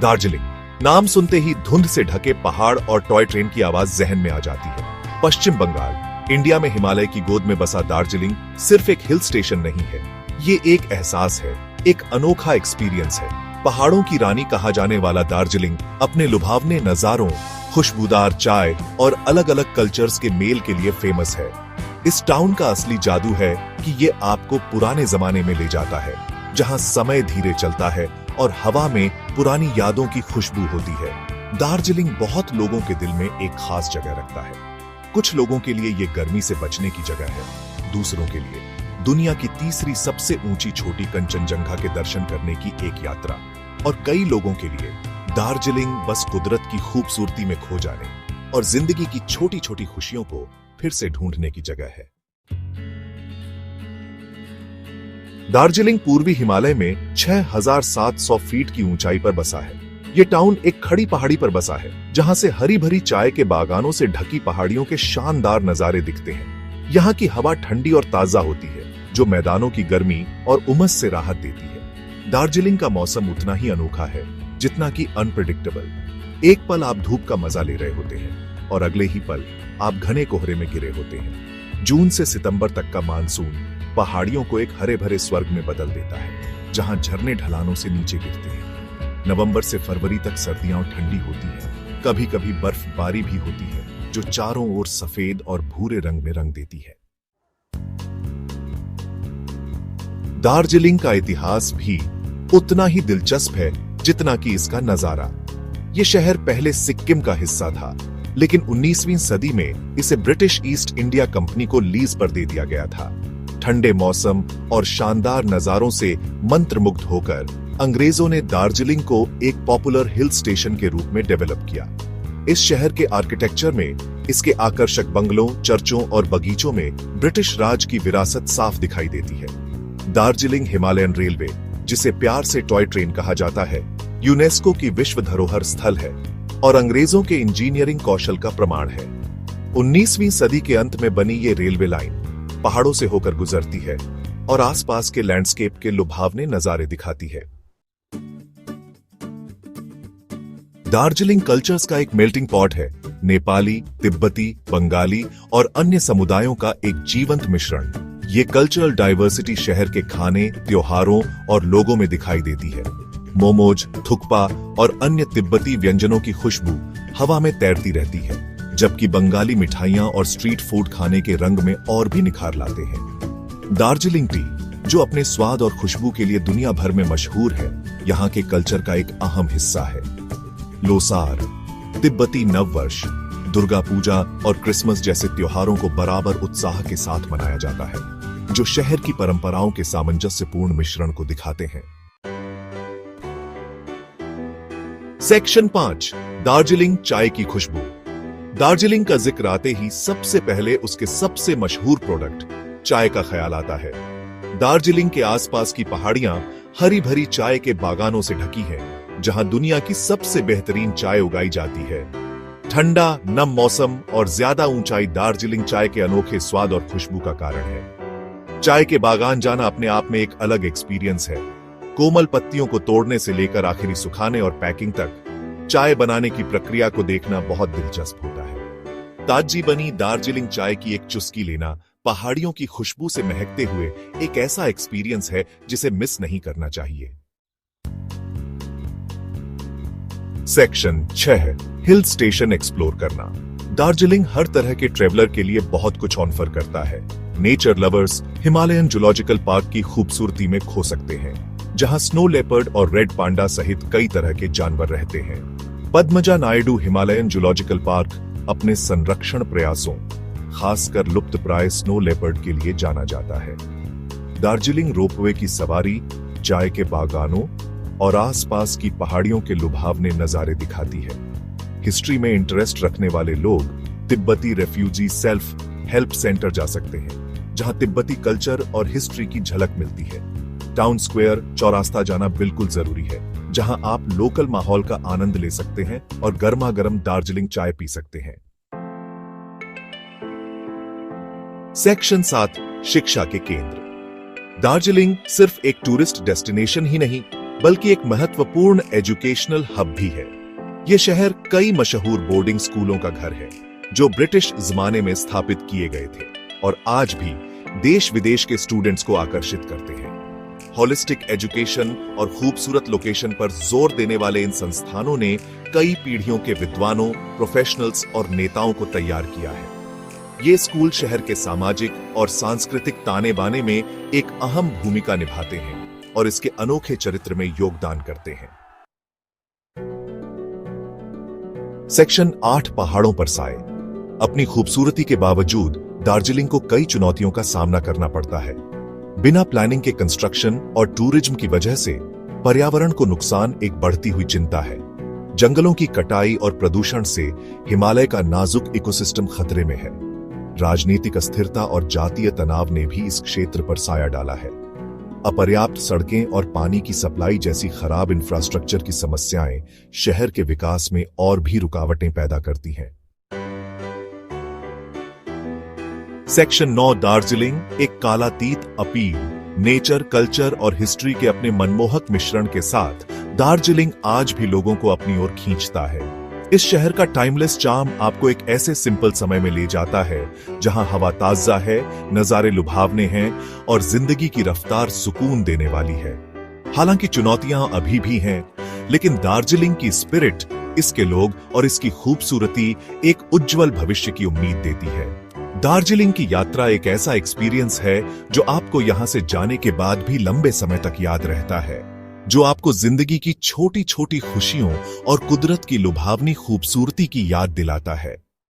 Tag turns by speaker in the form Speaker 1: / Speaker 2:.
Speaker 1: दार्जिलिंग नाम सुनते ही धुंध से ढके पहाड़ और टॉय ट्रेन की आवाज जहन में आ जाती है। पश्चिम बंगाल, इंडिया में हिमालय की गोद में बसा दार्जिलिंग सिर्फ एक हिल स्टेशन नहीं है, ये एक एहसास है, एक अनोखा एक्सपीरियंस है। पहाड़ों की रानी कहा जाने वाला दार्जिलिंग अपने लुभावने नजारों, खुशबूदार चाय और अलग अलग कल्चर्स के मेल के लिए फेमस है। इस टाउन का असली जादू है कि ये आपको पुराने जमाने में ले जाता है, जहां समय धीरे चलता है और हवा में पुरानी यादों की खुशबू होती है। दार्जिलिंग बहुत लोगों के दिल में एक खास जगह रखता है। कुछ लोगों के लिए ये गर्मी से बचने की जगह है, दूसरों के लिए दुनिया की तीसरी सबसे ऊंची छोटी कंचनजंगा के दर्शन करने की एक यात्रा, और कई लोगों के लिए दार्जिलिंग बस कुदरत की खूबसूरती में खो जाने और जिंदगी की छोटी छोटी खुशियों को फिर से ढूंढने की जगह है। दार्जिलिंग पूर्वी हिमालय में 6,700 फीट की ऊंचाई पर बसा है। ये टाउन एक खड़ी पहाड़ी पर बसा है, जहां से हरी भरी चाय के बागानों से ढकी पहाड़ियों के शानदार नजारे दिखते हैं। यहाँ की हवा ठंडी और ताजा होती है, जो मैदानों की गर्मी और उमस से राहत देती है। दार्जिलिंग का मौसम उतना ही अनोखा है जितना कि अनप्रेडिक्टेबल। एक पल आप धूप का मजा ले रहे होते हैं और अगले ही पल आप घने कोहरे में घिरे होते हैं। जून से सितंबर तक का मानसून पहाड़ियों को एक हरे भरे स्वर्ग में बदल देता है, जहां झरने ढलानों से नीचे गिरते हैं। नवंबर से फरवरी तक सर्दियां ठंडी होती हैं, कभी कभी बर्फबारी भी होती है, जो चारों ओर सफेद और भूरे रंग में रंग देती है। दार्जिलिंग का इतिहास भी उतना ही दिलचस्प है जितना कि इसका नजारा। यह शहर पहले सिक्किम का हिस्सा था, लेकिन 19वीं सदी में इसे ब्रिटिश ईस्ट इंडिया कंपनी को लीज पर दे दिया गया था। ठंडे मौसम और शानदार नजारों से मंत्रमुग्ध होकर अंग्रेजों ने दार्जिलिंग को एक पॉपुलर हिल स्टेशन के रूप में डेवलप किया। इस शहर के आर्किटेक्चर में इसके आकर्षक बंगलों, चर्चों और बगीचों में ब्रिटिश राज की विरासत साफ दिखाई देती है। दार्जिलिंग हिमालयन रेलवे, जिसे प्यार से टॉय ट्रेन कहा जाता है, यूनेस्को की विश्व धरोहर स्थल है और अंग्रेजों के इंजीनियरिंग कौशल का प्रमाण है। 19वीं सदी के अंत में बनी ये रेलवे लाइन पहाड़ों से होकर गुजरती है और आसपास के लैंडस्केप के लुभावने नजारे दिखाती है। दार्जिलिंग कल्चर्स का एक मेल्टिंग पॉट है। नेपाली, तिब्बती, बंगाली और अन्य समुदायों का एक जीवंत मिश्रण। ये कल्चरल डाइवर्सिटी शहर के खाने, त्योहारों और लोगों में दिखाई देती है। मोमोज, थुक्पा और अन्य तिब्बती व्यंजनों की खुशबू हवा में तैरती रहती है, जबकि बंगाली मिठाइयां और स्ट्रीट फूड खाने के रंग में और भी निखार लाते हैं। दार्जिलिंग टी, जो अपने स्वाद और खुशबू के लिए दुनिया भर में मशहूर है, यहाँ के कल्चर का एक अहम हिस्सा है। लोसार, तिब्बती नववर्ष, दुर्गा पूजा और क्रिसमस जैसे त्योहारों को बराबर उत्साह के साथ मनाया जाता है, जो शहर की परंपराओं के सामंजस्यपूर्ण मिश्रण को दिखाते हैं। सेक्शन 5, दार्जिलिंग चाय की खुशबू। दार्जिलिंग का जिक्र आते ही सबसे पहले उसके सबसे मशहूर प्रोडक्ट चाय का ख्याल आता है। दार्जिलिंग के आसपास की पहाड़ियां हरी भरी चाय के बागानों से ढकी हैं, जहां दुनिया की सबसे बेहतरीन चाय उगाई जाती है। ठंडा, नम मौसम और ज्यादा ऊंचाई दार्जिलिंग चाय के अनोखे स्वाद और खुशबू का कारण है। चाय के बागान जाना अपने आप में एक अलग एक्सपीरियंस है। कोमल पत्तियों को तोड़ने से लेकर आखिरी सुखाने और पैकिंग तक चाय बनाने की प्रक्रिया को देखना बहुत दिलचस्प होता है। ताजी बनी दार्जिलिंग चाय की एक चुस्की लेना पहाड़ियों की खुशबू से महकते हुए एक ऐसा एक्सपीरियंस है जिसे मिस नहीं करना चाहिए। सेक्शन 6, हिल स्टेशन एक्सप्लोर करना। दार्जिलिंग हर तरह के ट्रेवलर के लिए बहुत कुछ ऑफर करता है। Nature lovers Himalayan zoological park की खूबसूरती में खो सकते हैं, जहां स्नो लेपर्ड और रेड पांडा सहित कई तरह के जानवर रहते हैं। Padmaja Naidu Himalayan zoological park अपने संरक्षण प्रयासों, खासकर लुप्तप्राय स्नो लेपर्ड के लिए जाना जाता है। दार्जिलिंग रोपवे की सवारी चाय के बागानों और आसपास की पहाड़ियों के लुभावने नजारे दिखाती है। हिस्ट्री में इंटरेस्ट रखने वाले लोग तिब्बती रेफ्यूजी सेल्फ हेल्प सेंटर जा सकते हैं, जहां तिब्बती कल्चर और हिस्ट्री की झलक मिलती है। टाउन स्क्वायर, चौरास्ता जाना बिल्कुल जरूरी है, जहां आप लोकल माहौल का आनंद ले सकते हैं और गर्मा गर्म दार्जिलिंग चाय पी सकते हैं। सेक्शन 7, शिक्षा के केंद्र। दार्जिलिंग सिर्फ एक टूरिस्ट डेस्टिनेशन ही नहीं, बल्कि एक महत्वपूर्ण एजुकेशनल हब भी है। ये शहर कई मशहूर बोर्डिंग स्कूलों का घर है जो ब्रिटिश जमाने में स्थापित किए गए थे और आज भी देश विदेश के स्टूडेंट्स को आकर्षित करते हैं। होलिस्टिक एजुकेशन और खूबसूरत लोकेशन पर जोर देने वाले इन संस्थानों ने कई पीढ़ियों के विद्वानों, प्रोफेशनल्स और नेताओं को तैयार किया है। ये स्कूल शहर के सामाजिक और सांस्कृतिक ताने बाने में एक अहम भूमिका निभाते हैं और इसके अनोखे चरित्र में योगदान करते हैं। सेक्शन 8 पहाड़ों पर साए। अपनी खूबसूरती के बावजूद दार्जिलिंग को कई चुनौतियों का सामना करना पड़ता है। बिना प्लानिंग के कंस्ट्रक्शन और टूरिज्म की वजह से पर्यावरण को नुकसान एक बढ़ती हुई चिंता है। जंगलों की कटाई और प्रदूषण से हिमालय का नाजुक इकोसिस्टम खतरे में है। राजनीतिक अस्थिरता और जातीय तनाव ने भी इस क्षेत्र पर साया डाला है। अपर्याप्त सड़कें और पानी की सप्लाई जैसी खराब इंफ्रास्ट्रक्चर की समस्याएं शहर के विकास में और भी रुकावटें पैदा करती हैं। सेक्शन 9 दार्जिलिंग एक कालातीत अपील। नेचर, कल्चर और हिस्ट्री के अपने मनमोहक मिश्रण के साथ दार्जिलिंग आज भी लोगों को अपनी ओर खींचता है। इस शहर का टाइमलेस चार्म आपको एक ऐसे सिंपल समय में ले जाता है जहां हवा ताजा है, नजारे लुभावने हैं और जिंदगी की रफ्तार सुकून देने वाली है। हालांकि चुनौतियां अभी भी हैं, लेकिन दार्जिलिंग की स्पिरिट, इसके लोग और इसकी खूबसूरती एक उज्जवल भविष्य की उम्मीद देती है। दार्जिलिंग की यात्रा एक ऐसा एक्सपीरियंस है जो आपको यहां से जाने के बाद भी लंबे समय तक याद रहता है, जो आपको जिंदगी की छोटी छोटी खुशियों और कुदरत की लुभावनी खूबसूरती की याद दिलाता है।